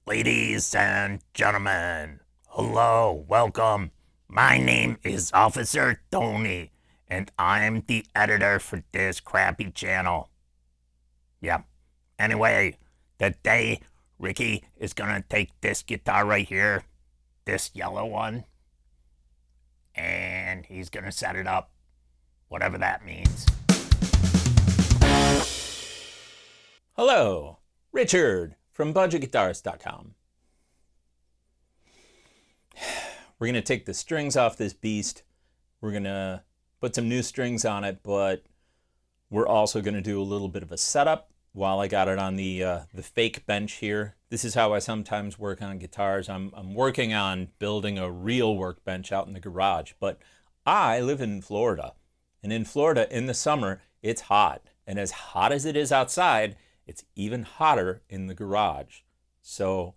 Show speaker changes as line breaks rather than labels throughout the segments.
Ladies and gentlemen, hello, welcome. My name is Officer Tony, and I'm the editor for this crappy channel. Yeah. Anyway, today Ricky is gonna take this guitar right here, this yellow one, and he's gonna set it up, whatever that means.
Hello, Richard from budgetguitarist.com. We're going to take the strings off this beast. We're going to put some new strings on it, but we're also going to do a little bit of a setup while I got it on the fake bench here. This is how I sometimes work on guitars. I'm working on building a real workbench out in the garage, but I live in Florida. And in Florida, in the summer, it's hot. And as hot as it is outside, it's even hotter in the garage. So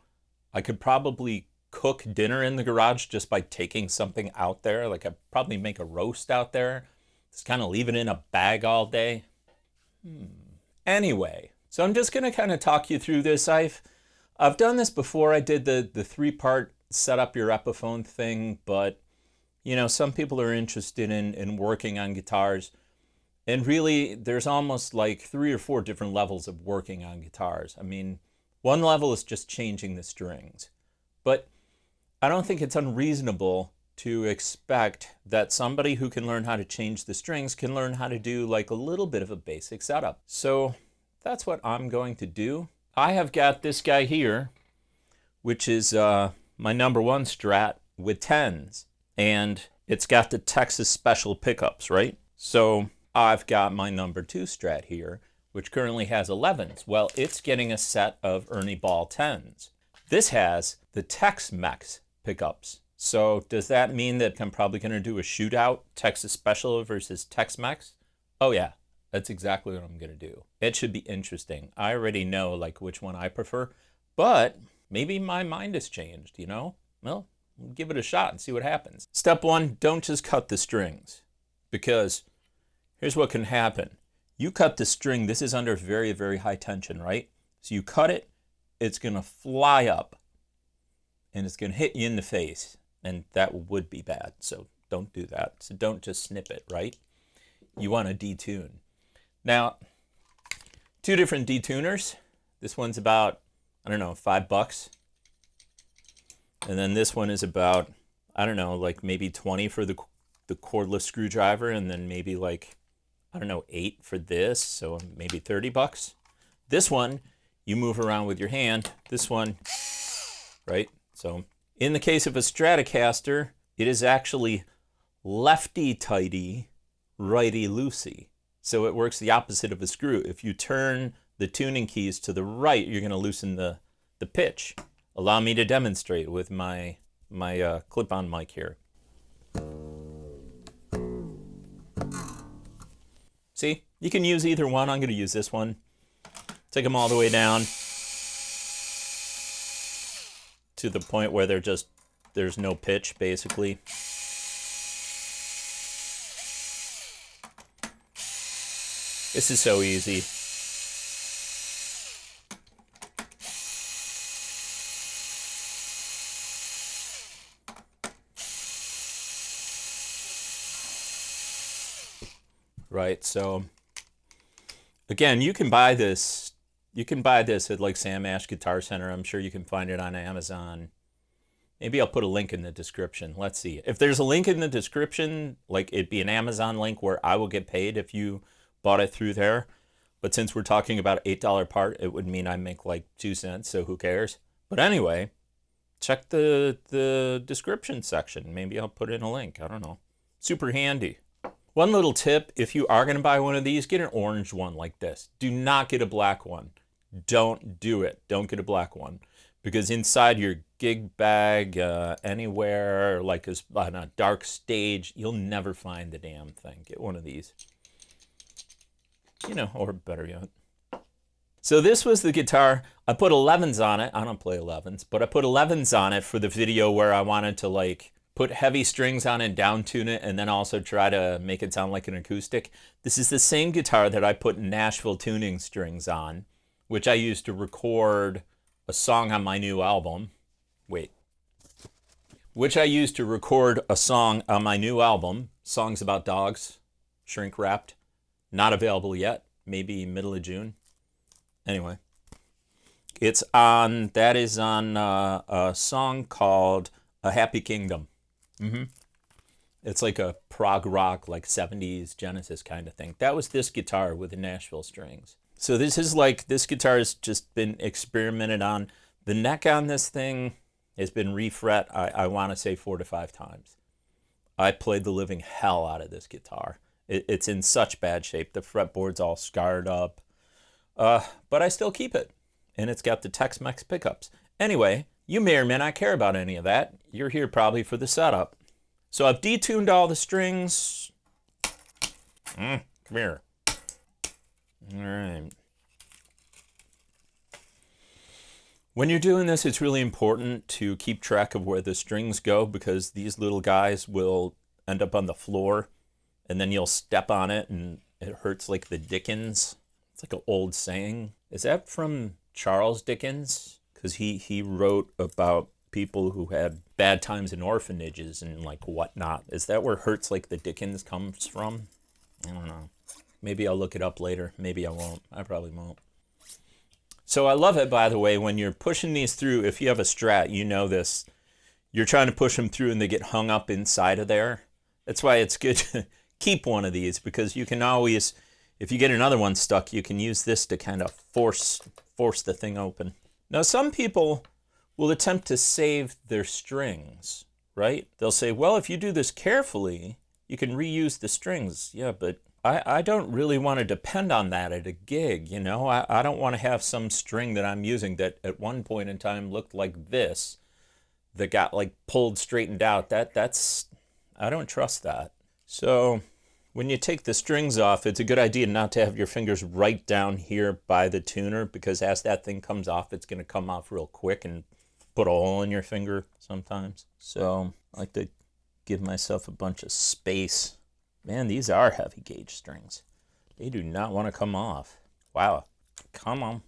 I could probably cook dinner in the garage just by taking something out there. Like I'd probably make a roast out there. Just kind of leave it in a bag all day. Anyway, so I'm just gonna kind of talk you through this. I've done this before. I did the 3-part set up your Epiphone thing, but you know, some people are interested in working on guitars. And really, there's almost like 3 or 4 different levels of working on guitars. I mean, one level is just changing the strings. But I don't think it's unreasonable to expect that somebody who can learn how to change the strings can learn how to do like a little bit of a basic setup. So that's what I'm going to do. I have got this guy here, which is my #1 Strat with 10s. And it's got the Texas Special pickups, right? So I've got my #2 Strat here, which currently has 11s. Well, it's getting a set of Ernie Ball 10s. This has the Tex-Mex pickups. So does that mean that I'm probably going to do a shootout, Texas Special versus Tex-Mex? Oh yeah, that's exactly what I'm going to do. It should be interesting. I already know like which one I prefer, but maybe my mind has changed, you know? Well, give it a shot and see what happens. Step 1, don't just cut the strings, because here's what can happen. You cut the string, this is under very, very high tension, right? So you cut it, it's gonna fly up and it's gonna hit you in the face, and that would be bad. So don't do that. So don't just snip it, right? You wanna detune. Now, 2 different detuners. This one's about, I don't know, $5. And then this one is about, I don't know, like maybe 20 for the cordless screwdriver, and then maybe like, I don't know, 8 for this, so maybe $30. This one, you move around with your hand. This one, right? So in the case of a Stratocaster, it is actually lefty-tighty, righty-loosey. So it works the opposite of a screw. If you turn the tuning keys to the right, you're gonna loosen the pitch. Allow me to demonstrate with my clip-on mic here. See, you can use either one. I'm going to use this one. Take them all the way down to the point where there's no pitch, basically. This is so easy. Right, so again, you can buy this. You can buy this at like Sam Ash Guitar Center. I'm sure you can find it on Amazon. Maybe I'll put a link in the description. Let's see. If there's a link in the description, like it'd be an Amazon link where I will get paid if you bought it through there. But since we're talking about an $8 part, it would mean I make like 2 cents, so who cares? But anyway, check the description section. Maybe I'll put in a link. I don't know. Super handy. One little tip, if you are going to buy one of these, get an orange one like this. Do not get a black one. Don't do it. Don't get a black one. Because inside your gig bag, anywhere, like on a dark stage, you'll never find the damn thing. Get one of these. You know, or better yet. So this was the guitar. I put 11s on it. I don't play 11s, but I put 11s on it for the video where I wanted to like put heavy strings on it, down tune it, and then also try to make it sound like an acoustic. This is the same guitar that I put Nashville tuning strings on, which I used to record a song on my new album. Wait. Which I used to record a song on my new album, Songs About Dogs, shrink wrapped. Not available yet. Maybe middle of June. Anyway. That is on a song called A Happy Kingdom. It's like a prog rock, like 70s Genesis kind of thing. That was this guitar with the Nashville strings. So this guitar has just been experimented on. The neck on this thing has been refret, I want to say 4 to 5 times. I played the living hell out of this guitar. It's in such bad shape. The fretboard's all scarred up. But I still keep it. And it's got the Tex-Mex pickups. Anyway, you may or may not care about any of that. You're here probably for the setup. So I've detuned all the strings. Come here. All right. When you're doing this, it's really important to keep track of where the strings go, because these little guys will end up on the floor and then you'll step on it and it hurts like the Dickens. It's like an old saying. Is that from Charles Dickens? Because he wrote about people who had bad times in orphanages and like whatnot. Is that where hurts like the Dickens comes from? I don't know. Maybe I'll look it up later. Maybe I won't. I probably won't. So I love it, by the way, when you're pushing these through. If you have a Strat, you know this. You're trying to push them through and they get hung up inside of there. That's why it's good to keep one of these, because you can always, if you get another one stuck, you can use this to kind of force the thing open. Now, some people will attempt to save their strings, right? They'll say, well, if you do this carefully, you can reuse the strings. Yeah, but I don't really want to depend on that at a gig, you know? I don't want to have some string that I'm using that at one point in time looked like this, that got like pulled, straightened out. I don't trust that. So when you take the strings off, it's a good idea not to have your fingers right down here by the tuner, because as that thing comes off, it's going to come off real quick and put a hole in your finger sometimes. So I like to give myself a bunch of space. Man, these are heavy gauge strings. They do not want to come off. Wow. Come on.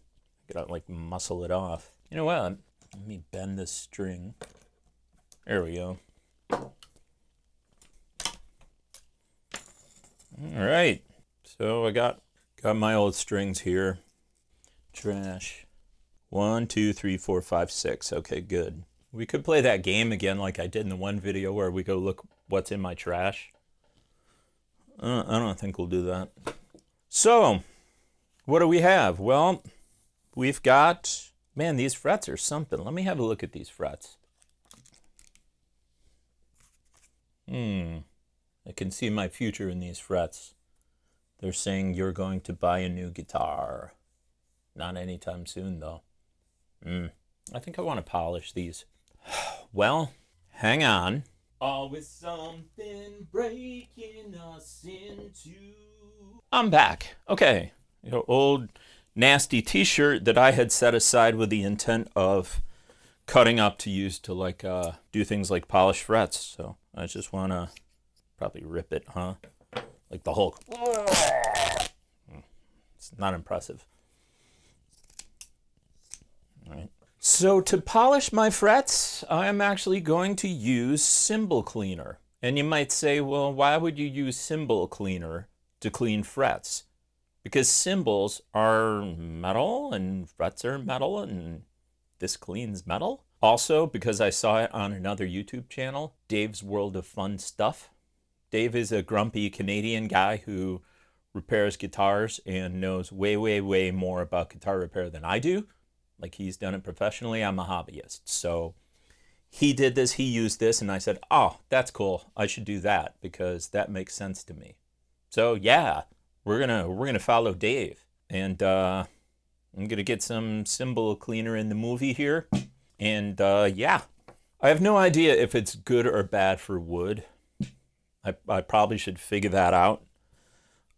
I gotta like muscle it off. You know what? Let me bend this string. There we go. All right. So I got my old strings here. Trash. 1, 2, 3, 4, 5, 6. Okay, good. We could play that game again like I did in the one video where we go look what's in my trash. I don't think we'll do that. So, what do we have? Well, we've got, man, these frets are something. Let me have a look at these frets. I can see my future in these frets. They're saying you're going to buy a new guitar. Not anytime soon, though. I think I want to polish these. Well, hang on. Always something breaking us into. I'm back. Okay. Old nasty t-shirt that I had set aside with the intent of cutting up to use to like do things like polish frets. So I just want to probably rip it, huh? Like the Hulk. It's not impressive. All right. So to polish my frets, I'm actually going to use cymbal cleaner. And you might say, well, why would you use cymbal cleaner to clean frets? Because cymbals are metal and frets are metal and this cleans metal. Also, because I saw it on another YouTube channel, Dave's World of Fun Stuff. Dave is a grumpy Canadian guy who repairs guitars and knows way, way, way more about guitar repair than I do. Like, he's done it professionally. I'm a hobbyist. So he did this, he used this, and I said, oh, that's cool. I should do that because that makes sense to me. So yeah, we're gonna follow Dave. And I'm gonna get some cymbal cleaner in the movie here. And yeah, I have no idea if it's good or bad for wood. I probably should figure that out.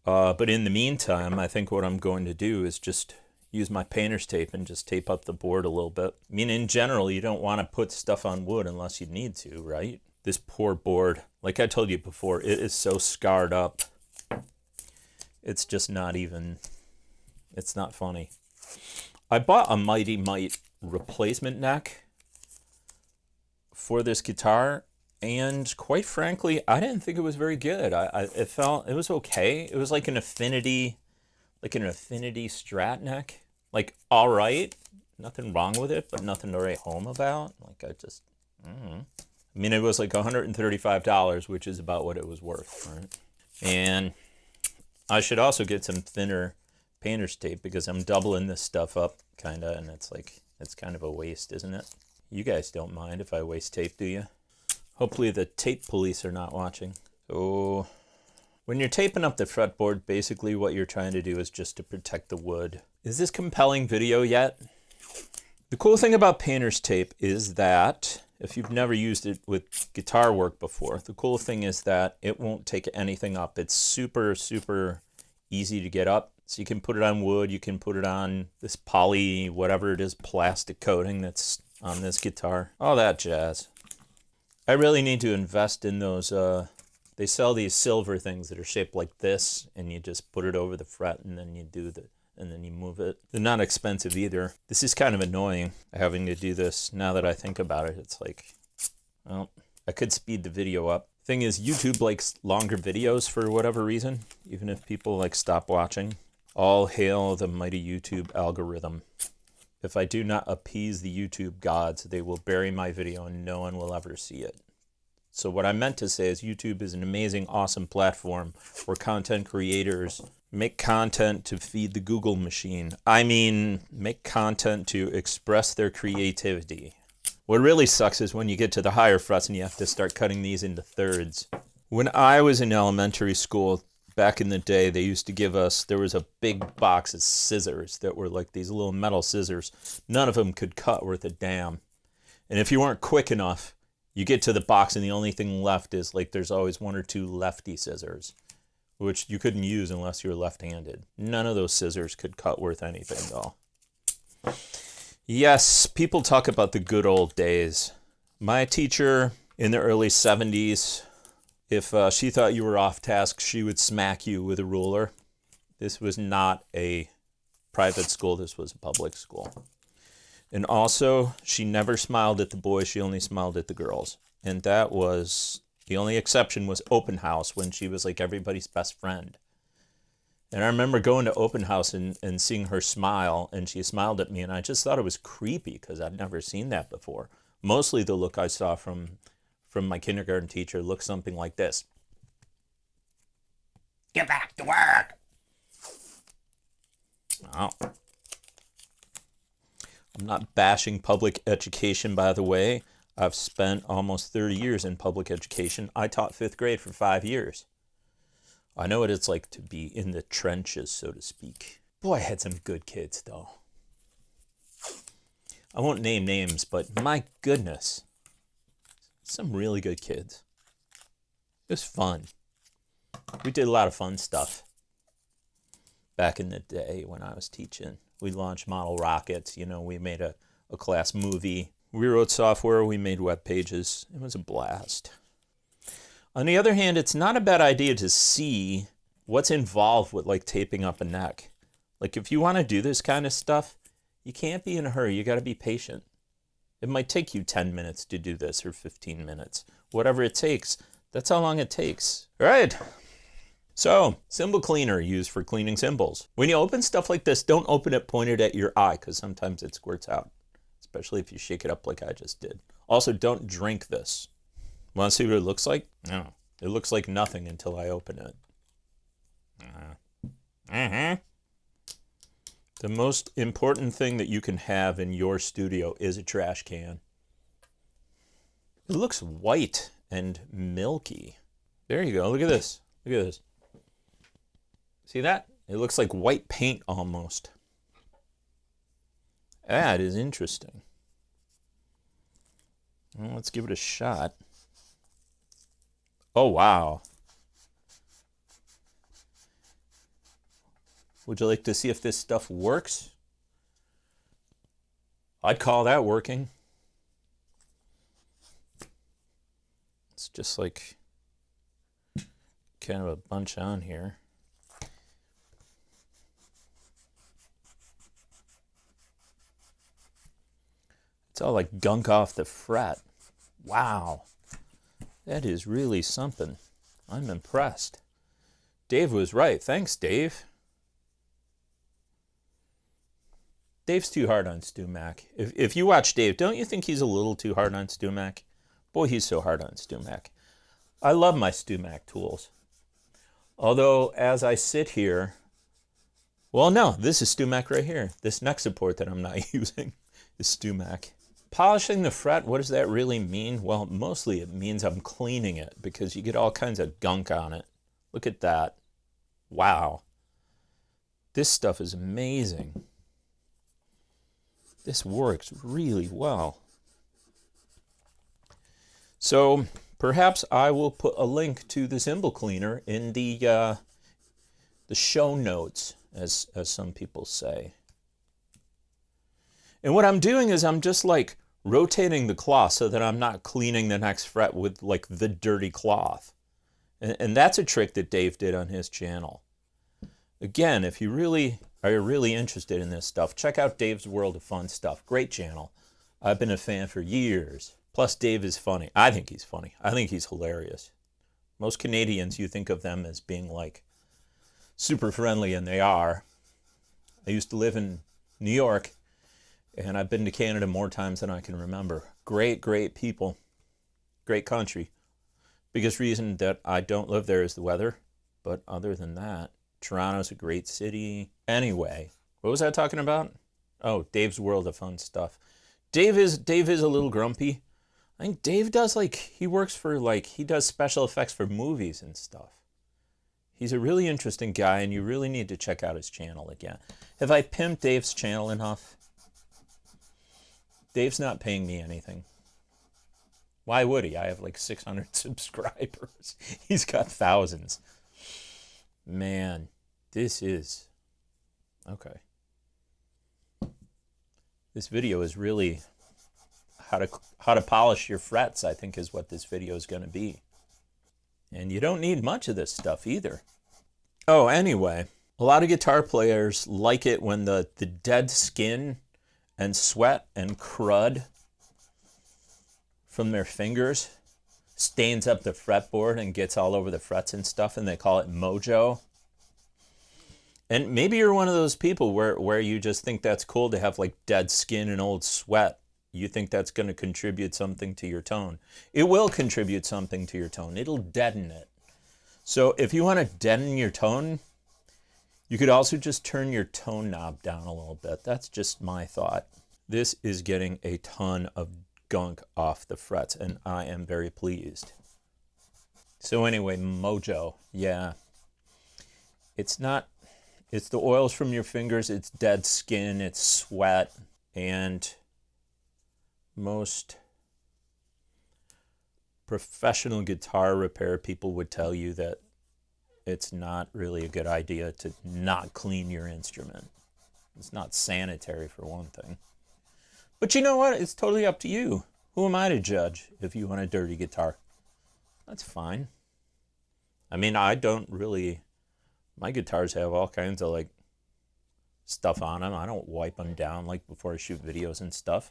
But in the meantime, I think what I'm going to do is just use my painter's tape and just tape up the board a little bit. I mean, in general, you don't want to put stuff on wood unless you need to, right? This poor board, like I told you before, it is so scarred up. It's just not even, it's not funny. I bought a Mighty Mite replacement neck for this guitar, and quite frankly, I didn't think it was very good. It was okay. It was like an affinity Strat neck. Like, all right, nothing wrong with it, but nothing to write home about. Like, I mean, it was like $135, which is about what it was worth, right? And I should also get some thinner painter's tape because I'm doubling this stuff up, kind of, and it's kind of a waste, isn't it? You guys don't mind if I waste tape, do you? Hopefully the tape police are not watching. So when you're taping up the fretboard, basically what you're trying to do is just to protect the wood. Is this compelling video yet? The cool thing about painter's tape is that if you've never used it with guitar work before, the cool thing is that it won't take anything up. It's super, super easy to get up. So you can put it on wood, you can put it on this poly, whatever it is, plastic coating that's on this guitar. All that jazz. I really need to invest in those, they sell these silver things that are shaped like this, and you just put it over the fret and then you move it. They're not expensive either. This is kind of annoying, having to do this. Now that I think about it, it's like, well, I could speed the video up. Thing is, YouTube likes longer videos for whatever reason, even if people like stop watching. All hail the mighty YouTube algorithm. If I do not appease the YouTube gods, they will bury my video and no one will ever see it. So what I meant to say is YouTube is an amazing, awesome platform where content creators make content to feed the Google machine. I mean, make content to express their creativity. What really sucks is when you get to the higher frets and you have to start cutting these into thirds. When I was in elementary school, back in the day, they used to give us, there was a big box of scissors that were like these little metal scissors. None of them could cut worth a damn. And if you weren't quick enough, you get to the box and the only thing left is like there's always one or two lefty scissors, which you couldn't use unless you were left-handed. None of those scissors could cut worth anything, though. Yes, people talk about the good old days. My teacher in the early 70s, if she thought you were off task, she would smack you with a ruler. This was not a private school. This was a public school. And also, she never smiled at the boys. She only smiled at the girls. And that was, the only exception was open house, when she was like everybody's best friend. And I remember going to open house and seeing her smile, and she smiled at me, and I just thought it was creepy because I'd never seen that before. Mostly the look I saw from my kindergarten teacher looked something like this.
Get back to work.
Wow. I'm not bashing public education, by the way. I've spent almost 30 years in public education. I taught 5th grade for 5 years. I know what it's like to be in the trenches, so to speak. Boy, I had some good kids, though. I won't name names, but my goodness, some really good kids. It was fun. We did a lot of fun stuff back in the day when I was teaching. We launched model rockets, we made a class movie. We wrote software, we made web pages. It was a blast. On the other hand, it's not a bad idea to see what's involved with like taping up a neck. Like if you want to do this kind of stuff, you can't be in a hurry. You got to be patient. It might take you 10 minutes to do this or 15 minutes. Whatever it takes, that's how long it takes. All right. So, cymbal cleaner used for cleaning cymbals. When you open stuff like this, don't open it pointed at your eye because sometimes it squirts out, especially if you shake it up like I just did. Also, don't drink this. Want to see what it looks like? No. It looks like nothing until I open it. The most important thing that you can have in your studio is a trash can. It looks white and milky. There you go. Look at this. Look at this. See that? It looks like white paint almost. That is interesting. Well, let's give it a shot. Oh, wow. Would you like to see if this stuff works? I'd call that working. It's just like kind of a bunch on here. It's all like gunk off the fret. Wow. That is really something. I'm impressed. Dave was right. Thanks, Dave. Dave's too hard on Stu Mac. If you watch Dave, don't you think he's a little too hard on Stu Mac? Boy, he's so hard on Stu Mac. I love my Stu Mac tools. Although, as I sit here, well, no, this is Stu Mac right here. This neck support that I'm not using is Stu Mac. Polishing the fret, what does that really mean? Well, mostly it means I'm cleaning it because you get all kinds of gunk on it. Look at that. Wow. This stuff is amazing. This works really well. So perhaps I will put a link to the cymbal cleaner in the show notes, as some people say. And what I'm doing is I'm just like rotating the cloth so that I'm not cleaning the next fret with like the dirty cloth. And that's a trick that Dave did on his channel. Again, if you really are really interested in this stuff, check out Dave's World of Fun Stuff. Great channel. I've been a fan for years. Plus, Dave is funny. I think he's funny. I think he's hilarious. Most Canadians, you think of them as being like super friendly, and they are. I used to live in New York, and I've been to Canada more times than I can remember. Great, great people. Great country. Biggest reason that I don't live there is the weather. But other than that, Toronto's a great city. Anyway, what was I talking about? Oh, Dave's World of Fun Stuff. Dave is a little grumpy. I think Dave does he does special effects for movies and stuff. He's a really interesting guy, and you really need to check out his channel again. Have I pimped Dave's channel enough? Dave's not paying me anything. Why would he? I have like 600 subscribers. He's got thousands. Man, this is... Okay. This video is really how to polish your frets, I think, is what this video is going to be. And you don't need much of this stuff either. Oh, anyway, a lot of guitar players like it when the dead skin and sweat and crud from their fingers stains up the fretboard and gets all over the frets and stuff, and they call it mojo. And maybe you're one of those people where you just think that's cool to have like dead skin and old sweat. You think that's going to contribute something to your tone. It will contribute something to your tone. It'll deaden it. So if you want to deaden your tone, you could also just turn your tone knob down a little bit. That's just my thought. This is getting a ton of gunk off the frets, and I am very pleased. So anyway, mojo, yeah. It's the oils from your fingers, it's dead skin, it's sweat, and most professional guitar repair people would tell you that it's not really a good idea to not clean your instrument. It's not sanitary, for one thing. But you know what? It's totally up to you. Who am I to judge if you want a dirty guitar? That's fine. I mean, I don't really... My guitars have all kinds of like stuff on them. I don't wipe them down like before I shoot videos and stuff.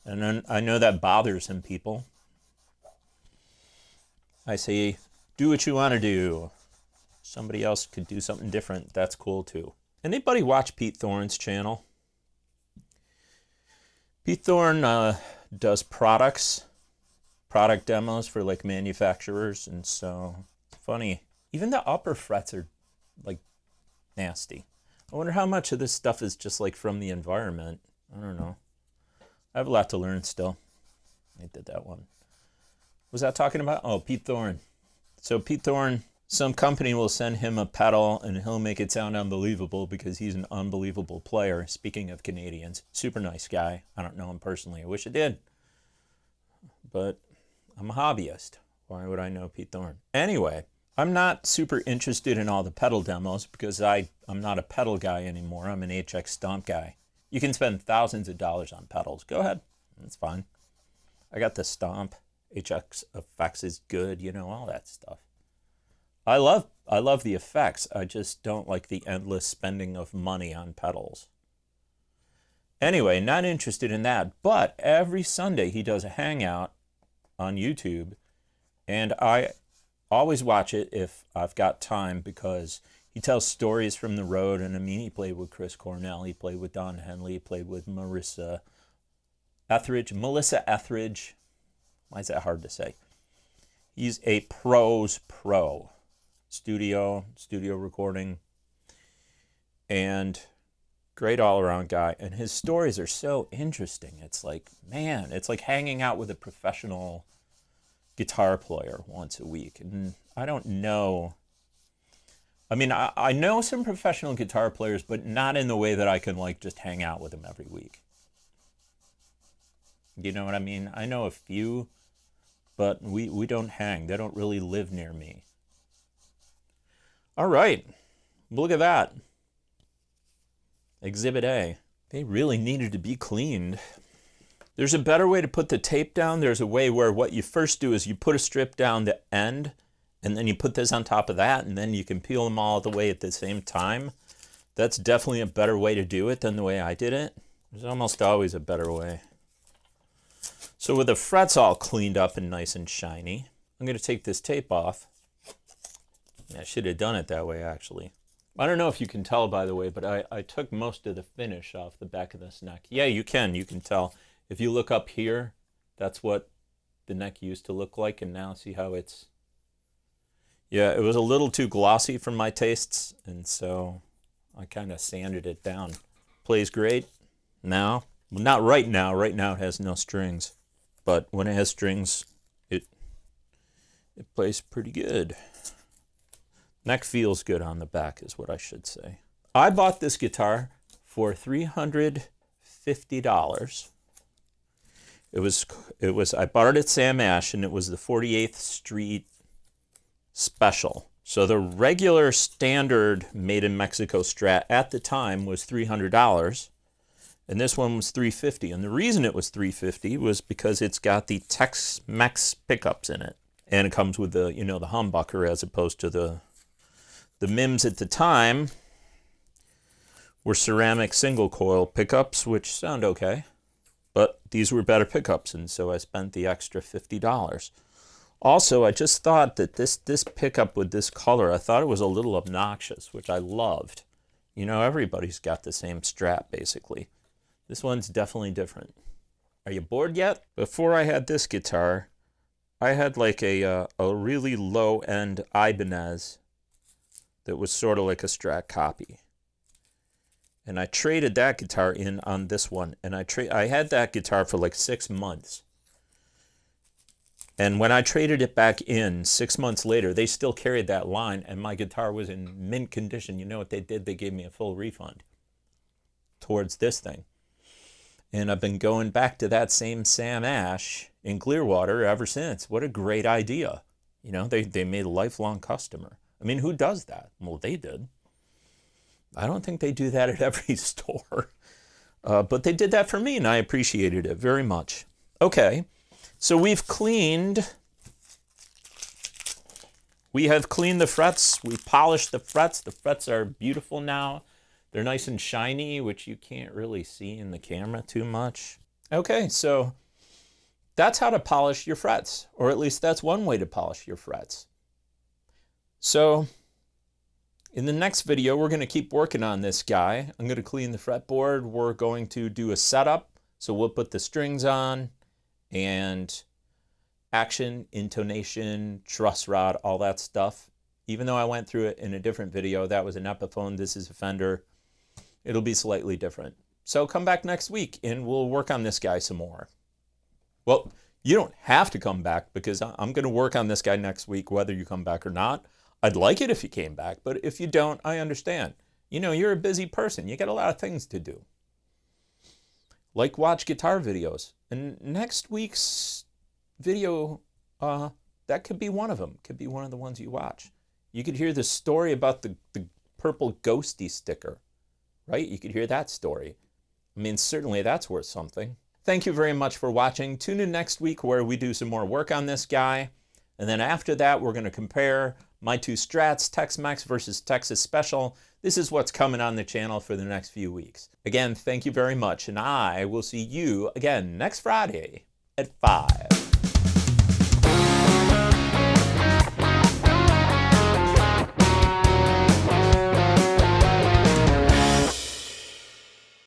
And then I know that bothers some people. I say, do what you want to do. Somebody else could do something different. That's cool too. Anybody watch Pete Thorne's channel? Pete Thorne does product demos for like manufacturers, and so it's funny. Even the upper frets are like nasty. I wonder how much of this stuff is just like from the environment. I don't know. I have a lot to learn still. I did that one. What was that talking about? Oh, Pete Thorne. So Pete Thorne, some company will send him a pedal and he'll make it sound unbelievable because he's an unbelievable player. Speaking of Canadians, super nice guy. I don't know him personally. I wish I did. But I'm a hobbyist. Why would I know Pete Thorne? Anyway, I'm not super interested in all the pedal demos because I'm not a pedal guy anymore. I'm an HX Stomp guy. You can spend thousands of dollars on pedals. Go ahead. That's fine. I got the Stomp. HX effects is good, you know, all that stuff. I love the effects. I just don't like the endless spending of money on pedals. Anyway, not interested in that. But every Sunday he does a hangout on YouTube, and I always watch it if I've got time because he tells stories from the road. And I mean, he played with Chris Cornell, he played with Don Henley, he played with Melissa Etheridge. Why is that hard to say? He's a pro's pro. Studio recording, and great all-around guy. And his stories are so interesting. It's like, man, it's like hanging out with a professional guitar player once a week. And I don't know. I mean, I know some professional guitar players, but not in the way that I can like just hang out with them every week. You know what I mean? I know a few, but we don't hang. They don't really live near me. All right, look at that. Exhibit A. They really needed to be cleaned. There's a better way to put the tape down. There's a way where what you first do is you put a strip down the end, and then you put this on top of that, and then you can peel them all the way at the same time. That's definitely a better way to do it than the way I did it. There's almost always a better way. So with the frets all cleaned up and nice and shiny, I'm going to take this tape off. I should have done it that way, actually. I don't know if you can tell, by the way, but I took most of the finish off the back of this neck. Yeah, you can tell. If you look up here, that's what the neck used to look like, and now see how it's... Yeah, it was a little too glossy for my tastes, and so I kind of sanded it down. Plays great now. Well, not right now. Right now it has no strings. But when it has strings, it plays pretty good. Neck feels good on the back is what I should say. I bought this guitar for $350. I bought it at Sam Ash, and it was the 48th Street Special. So the regular standard made in Mexico Strat at the time was $300, and this one was $350. And the reason it was $350 was because it's got the Tex-Mex pickups in it, and it comes with the the humbucker as opposed to the MIMs at the time were ceramic single coil pickups, which sound okay, but these were better pickups, and so I spent the extra $50. Also, I just thought that this pickup with this color, I thought it was a little obnoxious, which I loved. Everybody's got the same Strat, basically. This one's definitely different. Are you bored yet? Before I had this guitar, I had like a really low-end Ibanez that was sort of like a Strat copy. And I traded that guitar in on this one. And I had that guitar for like 6 months. And when I traded it back in 6 months later, they still carried that line, and my guitar was in mint condition. You know what they did? They gave me a full refund towards this thing. And I've been going back to that same Sam Ash in Clearwater ever since. What a great idea. They made a lifelong customer. I mean, who does that? Well, they did. I don't think they do that at every store. But they did that for me, and I appreciated it very much. Okay, so we have cleaned the frets. We polished the frets. The frets are beautiful now. They're nice and shiny, which you can't really see in the camera too much. Okay, so that's how to polish your frets, or at least that's one way to polish your frets. So in the next video, we're going to keep working on this guy. I'm going to clean the fretboard. We're going to do a setup. So we'll put the strings on and action, intonation, truss rod, all that stuff. Even though I went through it in a different video, that was an Epiphone, this is a Fender. It'll be slightly different. So come back next week and we'll work on this guy some more. Well, you don't have to come back because I'm going to work on this guy next week, whether you come back or not. I'd like it if you came back, but if you don't, I understand. You're a busy person. You got a lot of things to do. Like watch guitar videos. And next week's video, that could be one of them. Could be one of the ones you watch. You could hear the story about the purple ghosty sticker, right? You could hear that story. I mean, certainly that's worth something. Thank you very much for watching. Tune in next week where we do some more work on this guy. And then after that, we're going to compare my two Strats, Tex-Mex versus Texas Special. This is what's coming on the channel for the next few weeks. Again, thank you very much, and I will see you again next Friday at 5.